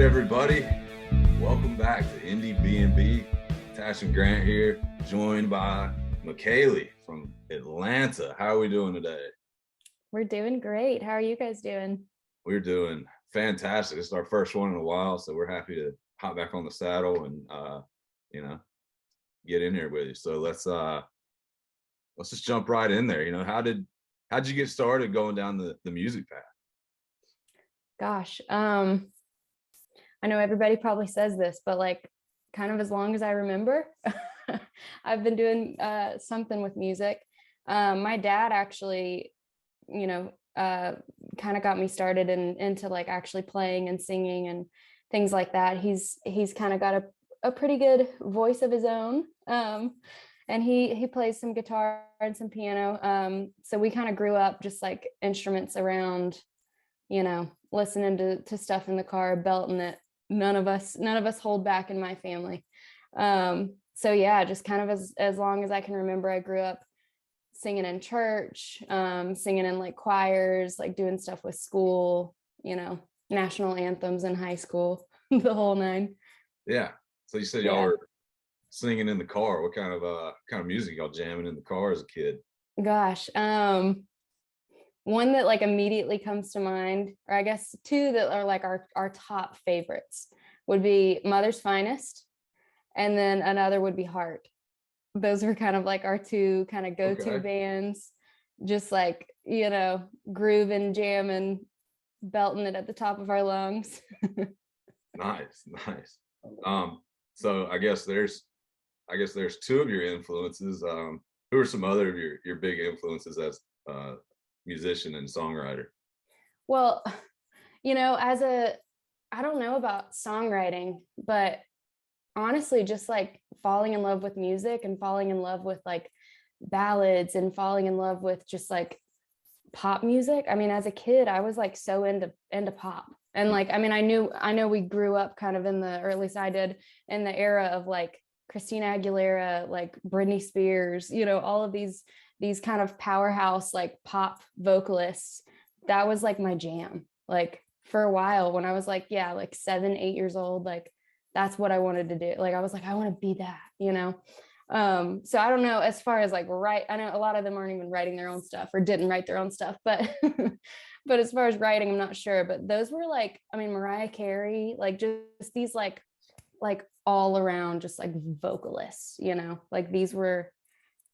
everybody. Welcome back to Indiebnb. Tash and Grant here, joined by Mackalie from Atlanta. How are we doing today? We're doing great. How are you guys doing? We're doing fantastic. This is our first one in a while, so we're happy to hop back on the saddle and get in here with you. So let's just jump right in there. How'd you get started going down the music path? Gosh, I know everybody probably says this, but like kind of as long as I remember, I've been doing something with music. My dad actually, kind of got me started into like actually playing and singing and things like that. He's kind of got a pretty good voice of his own. And he plays some guitar and some piano. So we kind of grew up just like instruments around, listening to stuff in the car, belting it. None of us hold back in my family. So yeah, just kind of as long as I can remember, I grew up singing in church, singing in like choirs, like doing stuff with school, national anthems in high school, the whole nine. Yeah. So you said y'all were singing in the car. What kind of music y'all jamming in the car as a kid? Gosh, one that like immediately comes to mind, or I guess two that are like our top favorites would be Mother's Finest, and then another would be Heart. Those were kind of like our two kind of go-to bands, just like, grooving, jamming, belting it at the top of our lungs. Nice. So I guess there's two of your influences. Who are some other of your big influences as musician and songwriter? Well, I don't know about songwriting, but honestly, just like falling in love with music and falling in love with like ballads and falling in love with just like pop music. I mean, as a kid, I was like so into pop. And like, I mean, I know we grew up kind of or at least I did, in the era of like Christina Aguilera, like Britney Spears, all of these kind of powerhouse like pop vocalists. That was like my jam. Like for a while when I was like 7, 8 years old, like that's what I wanted to do. Like I was like, I want to be that, so I don't know, as far as like I know a lot of them aren't even writing their own stuff or didn't write their own stuff, but but as far as writing, I'm not sure. But those were like, I mean, Mariah Carey, like just these like all around just like vocalists, like these were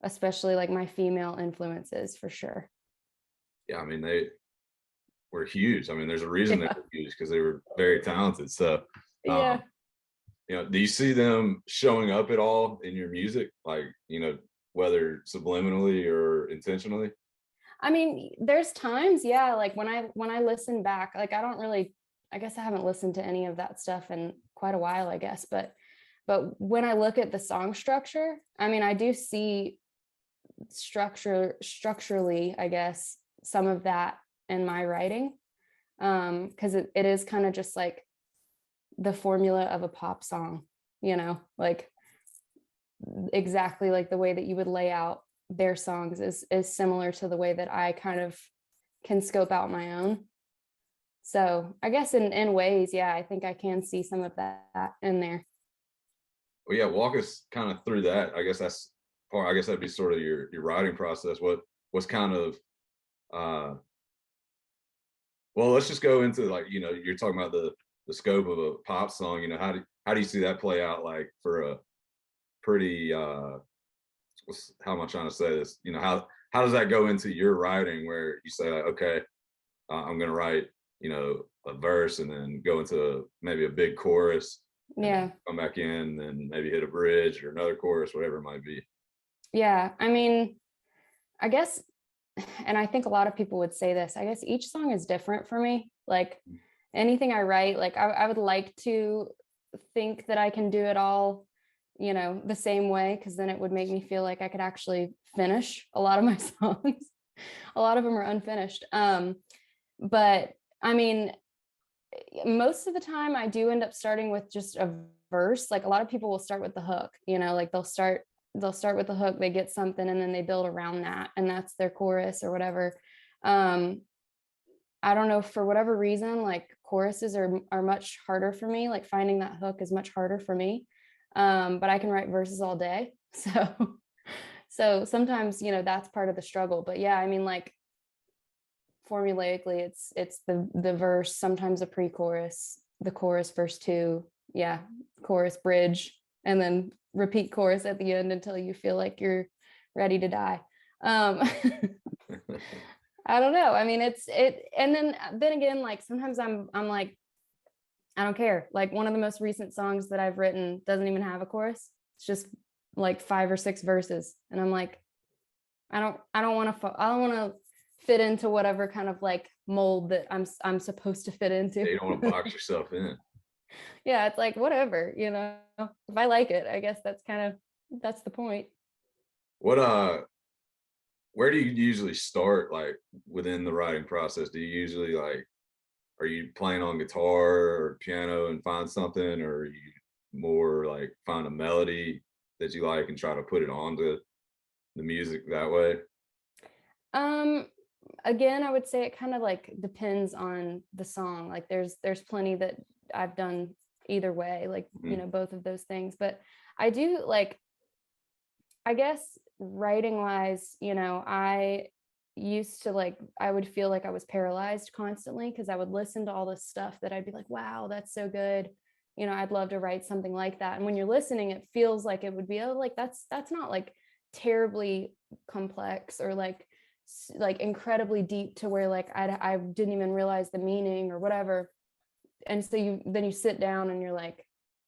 especially like my female influences for sure. Yeah, I mean, they were huge. I mean, there's a reason they were huge, because they were very talented. So do you see them showing up at all in your music, like, whether subliminally or intentionally? I mean, there's times, like when I listen back, like I guess I haven't listened to any of that stuff in quite a while, I guess, but when I look at the song structure, I mean, I do see structurally, I guess, some of that in my writing, because it is kind of just like the formula of a pop song, like exactly like the way that you would lay out their songs is similar to the way that I kind of can scope out my own. So I guess in ways, I think I can see some of that in there. Well, yeah, walk us kind of through that. I guess that'd be sort of your writing process. What's kind of well, let's just go into like, you're talking about the scope of a pop song. How do you see that play out, like for a pretty how am I trying to say this? How does that go into your writing, where you say like, okay, I'm gonna write, a verse and then go into maybe a big chorus, come back in and maybe hit a bridge or another chorus, whatever it might be? Yeah, I mean, I guess, and I think a lot of people would say this, I guess each song is different for me. Like anything I write, like I would like to think that I can do it all, the same way, because then it would make me feel like I could actually finish a lot of my songs. A lot of them are unfinished. But I mean, most of the time I do end up starting with just a verse. Like a lot of people will start with the hook, like they'll start with the hook, they get something, and then they build around that, and that's their chorus or whatever. I don't know, for whatever reason, like choruses are much harder for me. Like finding that hook is much harder for me. But I can write verses all day. So sometimes, that's part of the struggle. But yeah, I mean, like formulaically, it's the verse, sometimes a pre-chorus, the chorus, verse two, yeah, chorus, bridge, and then repeat chorus at the end until you feel like you're ready to die. I don't know. I mean, and then again, like sometimes I'm like, I don't care. Like one of the most recent songs that I've written doesn't even have a chorus. It's just like 5 or 6 verses, and I'm like, I don't want to fit into whatever kind of like mold that I'm supposed to fit into. You don't want to box yourself in. Yeah, it's like whatever, if I like it, I guess that's the point. What where do you usually start, like within the writing process? Do you usually like, are you playing on guitar or piano and find something, or are you more like find a melody that you like and try to put it onto the music that way? Um, Again, I would say it kind of like depends on the song. Like there's plenty that I've done either way, like, Mhm. both of those things. But I do like, I guess writing wise, I used to like, I would feel like I was paralyzed constantly because I would listen to all this stuff that I'd be like, wow, that's so good. I'd love to write something like that. And when you're listening, it feels like it would be, oh, like that's not like terribly complex or like incredibly deep to where like I didn't even realize the meaning or whatever. And so you sit down and you're like,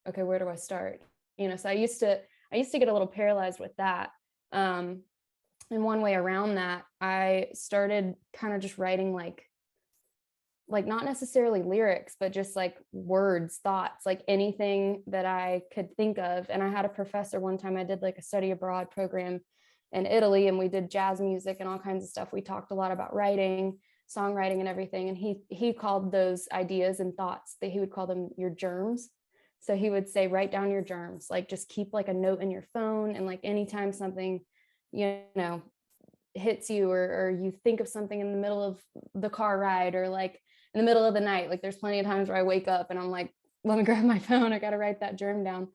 okay, where do I start? So I used to get a little paralyzed with that. Um, and one way around that, I started kind of just writing like not necessarily lyrics, but just like words, thoughts, like anything that I could think of. And I had a professor one time, I did like a study abroad program in Italy, and we did jazz music and all kinds of stuff. We talked a lot about writing, songwriting and everything. And he called those ideas and thoughts, that he would call them your germs. So he would say, write down your germs, like just keep like a note in your phone. And like anytime something, you know, hits you, or you think of something in the middle of the car ride, or like in the middle of the night, like there's plenty of times where I wake up and I'm like, let me grab my phone, I got to write that germ down.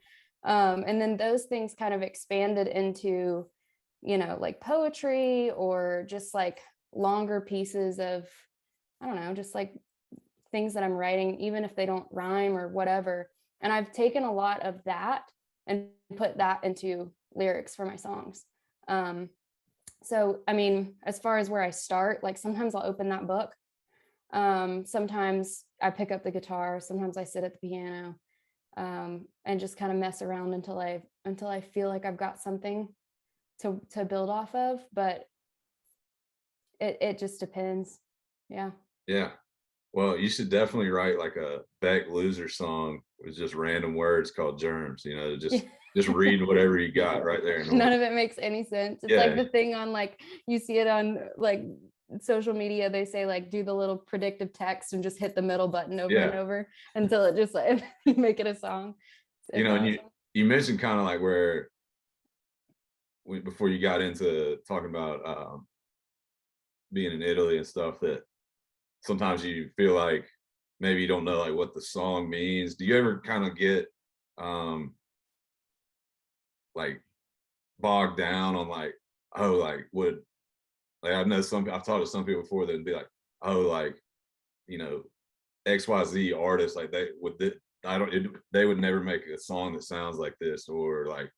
And then those things kind of expanded into, like poetry, or just like longer pieces of, I don't know, just like things that I'm writing, even if they don't rhyme or whatever. And I've taken a lot of that and put that into lyrics for my songs. So I mean, as far as where I start, like sometimes I'll open that book, sometimes I pick up the guitar, sometimes I sit at the piano, and just kind of mess around until I feel like I've got something to build off of. But it just depends. Yeah. Yeah. Well, you should definitely write like a Beck Loser song with just random words called germs, just read whatever you got right there. None of it makes any sense. It's like Yeah, the thing on, like, you see it on like social media, they say like do the little predictive text and just hit the middle button over and yeah. over until it just like make it a song. It's And awesome. you mentioned kind of like where before you got into talking about being in Italy and stuff, that sometimes you feel like maybe you don't know like what the song means. Do you ever kind of get um like bogged down on like, oh, like would like I've talked to some people before that'd be like, oh, like, you know, XYZ artists, like they would never make a song that sounds like this, or like,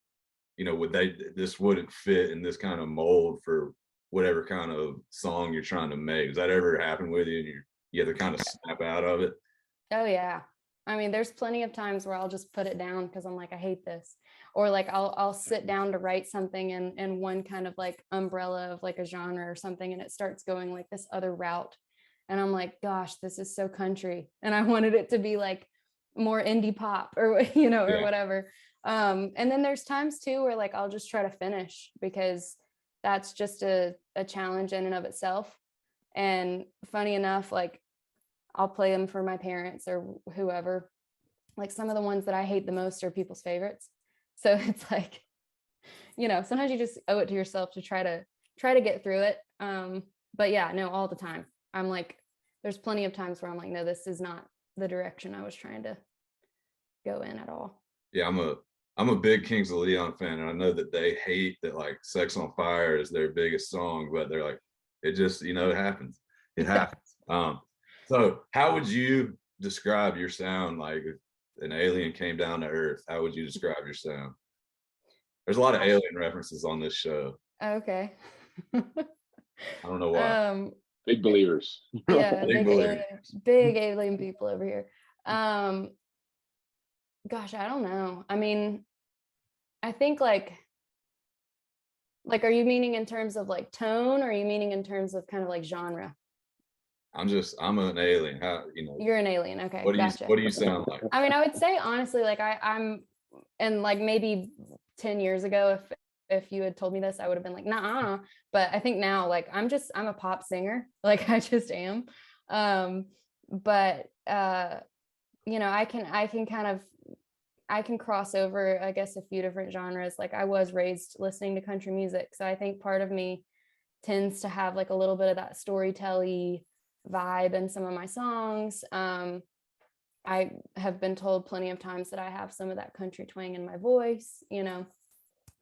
would this wouldn't fit in this kind of mold for whatever kind of song you're trying to make. Does that ever happen with you, and you have to kind of snap out of it? Oh yeah. I mean, there's plenty of times where I'll just put it down because I'm like, I hate this. Or like I'll sit down to write something in one kind of like umbrella of like a genre or something, and it starts going like this other route. And I'm like, gosh, this is so country. And I wanted it to be like more indie pop or or Yeah, whatever. And then there's times too where like I'll just try to finish, because that's just a challenge in and of itself. And funny enough, like I'll play them for my parents or whoever. Like some of the ones that I hate the most are people's favorites. So it's like, sometimes you just owe it to yourself to try to get through it. But yeah, no, all the time. I'm like, there's plenty of times where I'm like, no, this is not the direction I was trying to go in at all. Yeah, I'm a big Kings of Leon fan, and I know that they hate that like Sex on Fire is their biggest song, but they're like, it just, it happens. It happens. So how would you describe your sound? Like if an alien came down to Earth, how would you describe your sound? There's a lot of alien references on this show. Okay. I don't know why. Big believers. Yeah, Big big alien people over here. Gosh, I don't know. I mean, I think like, are you meaning in terms of like tone, or are you meaning in terms of kind of like genre? I'm an alien. How, You're an alien. Okay. what Gotcha. do you sound like? I mean, I would say honestly, like I'm, and like maybe 10 years ago, if you had told me this, I would have been like, nah. But I think now, like, I'm a pop singer. Like I just am. But I can cross over, I guess, a few different genres. Like I was raised listening to country music. So I think part of me tends to have like a little bit of that storytelling vibe in some of my songs. I have been told plenty of times that I have some of that country twang in my voice.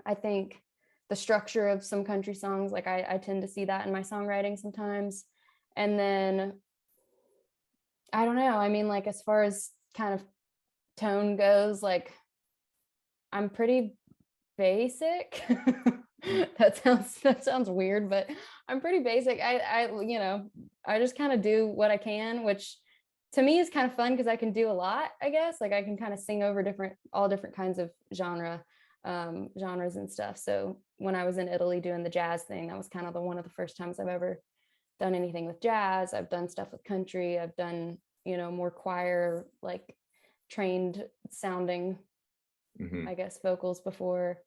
I think the structure of some country songs, like I tend to see that in my songwriting sometimes. And then I don't know. I mean, like as far as kind of tone goes, like I'm pretty basic. that sounds weird, but I'm pretty basic. I just kind of do what I can, which to me is kind of fun because I can do a lot, I guess. Like I can kind of sing over all different kinds of genres and stuff. So when I was in Italy doing the jazz thing, that was kind of one of the first times I've ever done anything with jazz. I've done stuff with country. I've done, more choir, like trained sounding, I guess, vocals before.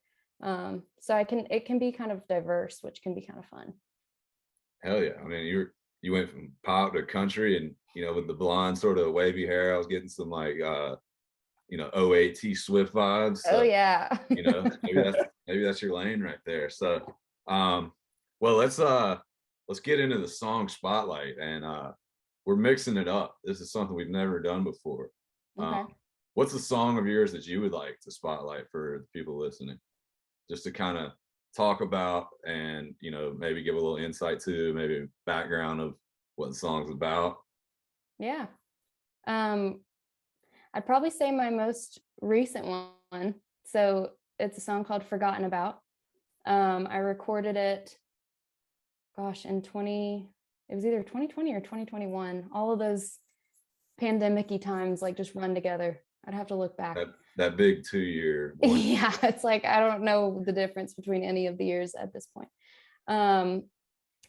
So it can be kind of diverse, which can be kind of fun. Hell yeah. I mean, you went from pop to country, and with the blonde sort of wavy hair, I was getting some like OAT Swift vibes. So, oh yeah. maybe that's your lane right there. So well, let's get into the song Spotlight, and we're mixing it up. This is something we've never done before. Okay. What's a song of yours that you would like to spotlight for the people listening, just to kind of talk about and maybe give a little insight to, maybe background of what the song's about? Yeah. I'd probably say my most recent one. So it's a song called Forgotten About. I recorded it, gosh, it was either 2020 or 2021. All of those pandemic-y times like just run together. I'd have to look back. That big 2-year. Yeah, it's like I don't know the difference between any of the years at this point.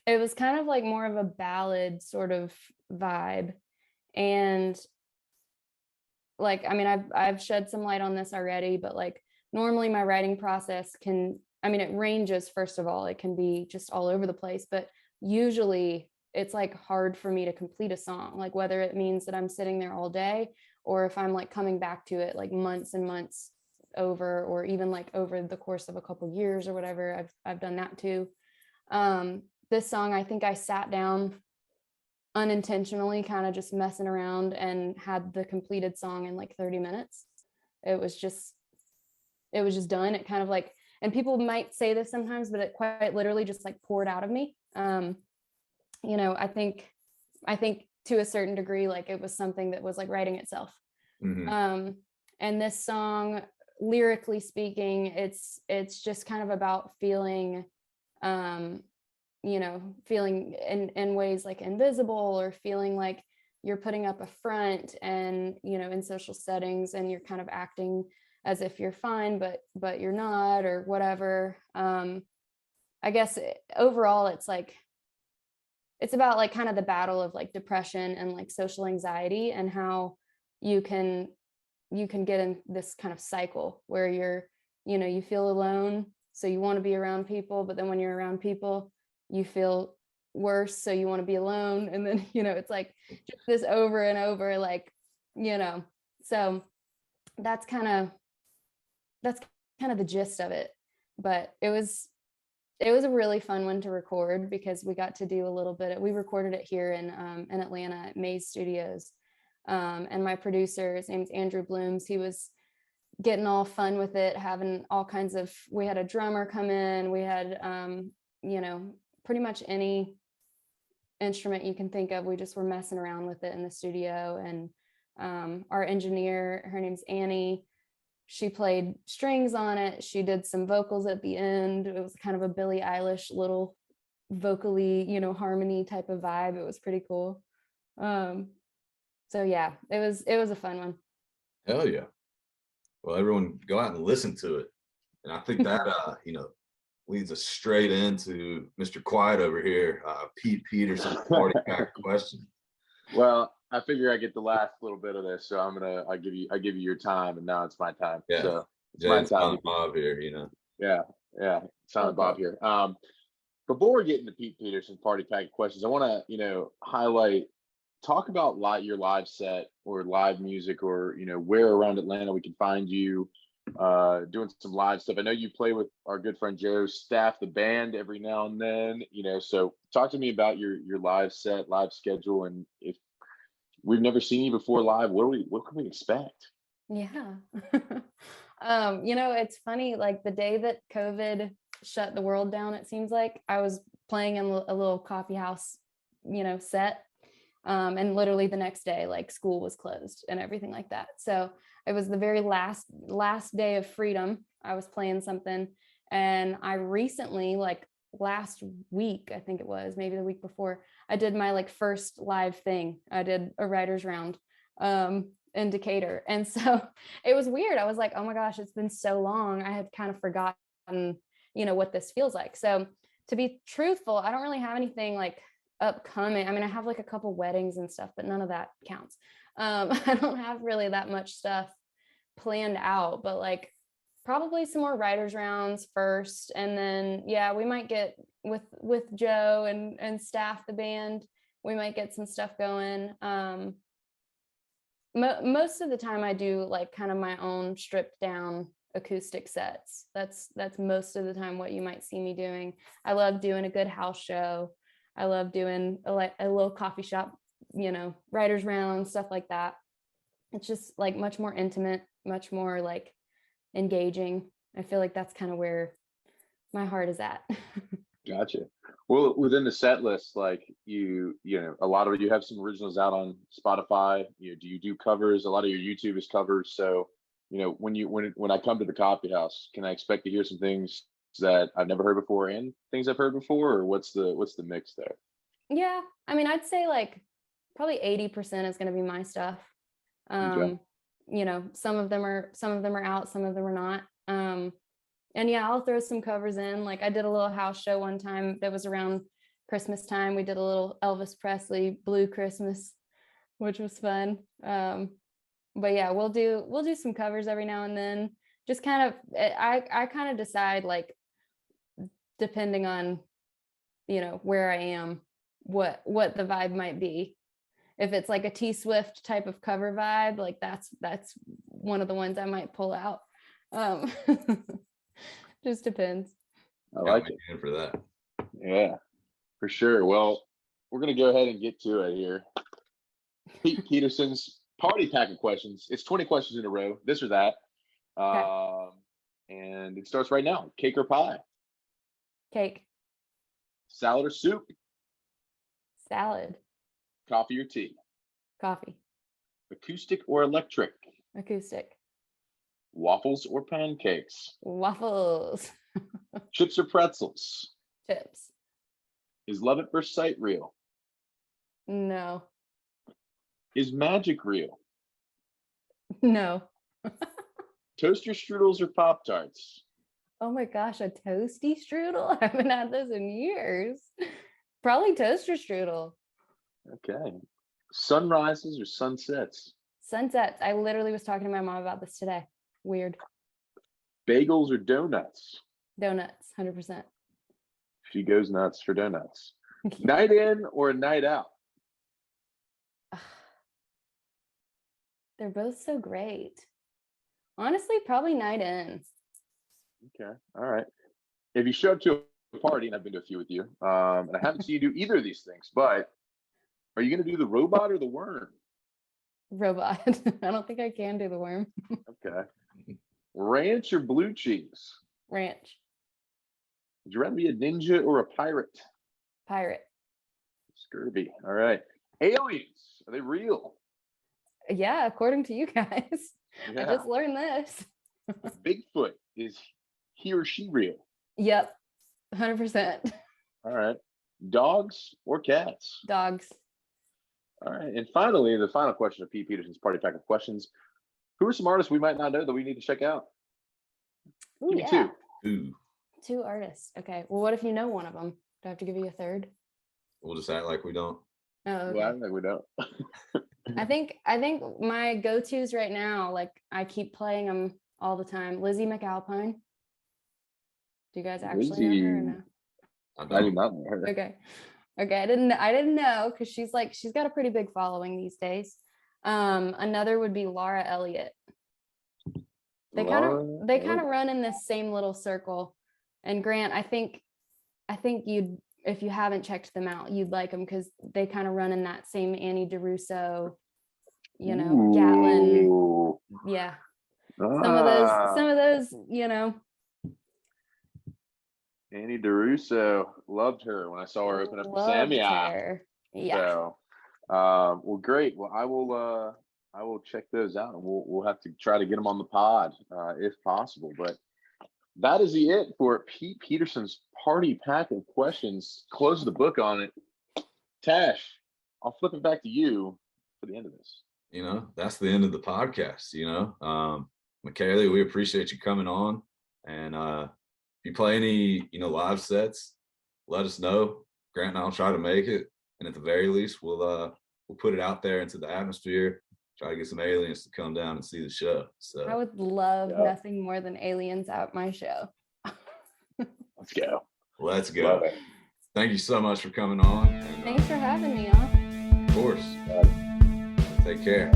It was kind of like more of a ballad sort of vibe. And like, I mean, I've shed some light on this already, but like normally my writing process it ranges. First of all, it can be just all over the place, but usually it's like hard for me to complete a song, like whether it means that I'm sitting there all day, or if I'm like coming back to it like months and months over, or even like over the course of a couple years or whatever. I've done that too. This song, I think I sat down unintentionally, kind of just messing around, and had the completed song in like 30 minutes. It was just done. It kind of like, and people might say this sometimes, but it quite literally just like poured out of me. I think to a certain degree, like it was something that was like writing itself. And this song, lyrically speaking, it's just kind of about feeling, feeling in ways like invisible, or feeling like you're putting up a front, and, in social settings, and you're kind of acting as if you're fine, but you're not, or whatever. I guess overall, it's about like kind of the battle of like depression and like social anxiety, and how you can get in this kind of cycle where you feel alone, so you want to be around people, but then when you're around people, you feel worse, so you want to be alone. And then, it's like just this over and over, like, so that's kind of the gist of it. But it was it was a really fun one to record because we got to do a little bit we recorded it here in Atlanta at Maze Studios. And my producer, his name's Andrew Blooms, he was getting all fun with it, having all kinds of, we had a drummer come in, we had you know, pretty much any instrument you can think of. We just were messing around with it in the studio. And our engineer, her name's Annie, she played strings on it. She did some vocals at the end. It was kind of a Billie Eilish little vocally, you know, harmony type of vibe. It was pretty cool. So yeah, it was a fun one. Hell yeah. Well, everyone go out and listen to it. And I think that you know, leads us straight into Mr. Quiet over here, Pete Peterson's party pack question. Well, I figure I get the last little bit of this, so I give you your time, and now it's my time. Yeah. So it's Jay, my time. Bob here, you know. Yeah, Silent Bob here. Before we get into Pete Peterson's party pack questions, I want to, you know, talk about your live set or live music, or, you know, where around Atlanta we can find you doing some live stuff. I know you play with our good friend Joe, staff the band every now and then, you know, so talk to me about your live set, live schedule, and if we've never seen you before live, what can we expect? Yeah. You know, it's funny, like the day that COVID shut the world down, it seems like I was playing in a little coffee house, you know, set. And literally the next day, like school was closed and everything like that. So it was the very last day of freedom. I was playing something, and I recently, like last week, I think it was, maybe the week before, I did my like first live thing. I did a writer's round in Decatur. And so it was weird. I was like, oh my gosh, it's been so long. I had kind of forgotten, you know, what this feels like. So to be truthful, I don't really have anything like upcoming. I mean, I have like a couple weddings and stuff, but none of that counts. I don't have really that much stuff planned out, but like probably some more writers rounds first, and then yeah, we might get with Joe and staff the band, we might get some stuff going. Most of the time I do like kind of my own stripped down acoustic sets. That's most of the time what you might see me doing. I love doing a good house show. I love doing a little coffee shop, you know, writers round, stuff like that. It's just like much more intimate, much more like engaging. I feel like that's kind of where my heart is at. Gotcha. Well, within the set list, like you know, a lot of it, you have some originals out on Spotify. You know, do you do covers? A lot of your YouTube is covers. So, you know, when I come to the coffee house, can I expect to hear some things that I've never heard before and things I've heard before, or what's the mix there? Yeah, I mean, I'd say like probably 80% is going to be my stuff. Okay. You know, some of them are out, some of them are not. And yeah, I'll throw some covers in. Like I did a little house show one time that was around Christmas time. We did a little Elvis Presley Blue Christmas, which was fun. But yeah, we'll do some covers every now and then. Just kind of, I kind of decide, like, depending on, you know, where I am, what the vibe might be. If it's like a T Swift type of cover vibe, like that's one of the ones I might pull out. Just depends. I like it. For that. Yeah, for sure. Well, we're gonna go ahead and get to it here. Pete Peterson's party pack of questions. It's 20 questions in a row, this or that. Okay. And it starts right now. Cake or pie? Cake. Salad or soup? Salad. Coffee or tea? Coffee. Acoustic or electric? Acoustic. Waffles or pancakes? Waffles. Chips or pretzels? Chips. Is love at first sight real? No. Is magic real? No. Toaster strudels or Pop-Tarts? Oh my gosh, a toasty strudel? I haven't had those in years. Probably toaster strudel. Okay. Sunrises or sunsets? Sunsets. I literally was talking to my mom about this today. Weird. Bagels or donuts? Donuts, 100%. She goes nuts for donuts. Night in or night out? They're both so great. Honestly, probably night in. Okay. All right. If you show up to party, and I've been to a few with you, and I haven't seen you do either of these things. But are you going to do the robot or the worm? Robot. I don't think I can do the worm. Okay. Ranch or blue cheese? Ranch. Would you rather be a ninja or a pirate? Pirate. Scurvy. All right. Aliens, are they real? Yeah, according to you guys. I Yeah. just learned this. Bigfoot, is he or she real? Yep. 100%. All right. Dogs or cats? Dogs. All right. And finally, the final question of Pete Peterson's Party Pack of Questions. Who are some artists we might not know that we need to check out? Ooh, Give me yeah. two. Ooh, 2 artists. Okay. Well, what if you know one of them? Do I have to give you a third? we'll just act like we don't. Oh, okay. Well, I don't think we don't. I think my go-tos right now, like I keep playing them all the time. Lizzie McAlpine. Do you guys actually know her or no? I do not know her. Okay. I didn't know because she's got a pretty big following these days. Another would be Laura Elliott. They kind of run in this same little circle. And Grant, I think you'd, if you haven't checked them out, you'd like them because they kind of run in that same Annie DeRusso, Gatlin. Ooh. Yeah. Some of those, Annie DeRusso, loved her when I saw her open up for Sammy. Yeah. So, well, great. Well, I will check those out, and we'll have to try to get them on the pod if possible. But that is it for Pete Peterson's Party Pack of Questions. Close the book on it. Tash, I'll flip it back to you for the end of this. That's the end of the podcast. Mackalie, we appreciate you coming on, and if you play any live sets, let us know. Grant and I'll try to make it, and at the very least, we'll put it out there into the atmosphere. Try to get some aliens to come down and see the show. So I would love nothing more than aliens at my show. Let's go. Let's go. Thank you so much for coming on. And, Thanks for having me on. of course. Take care.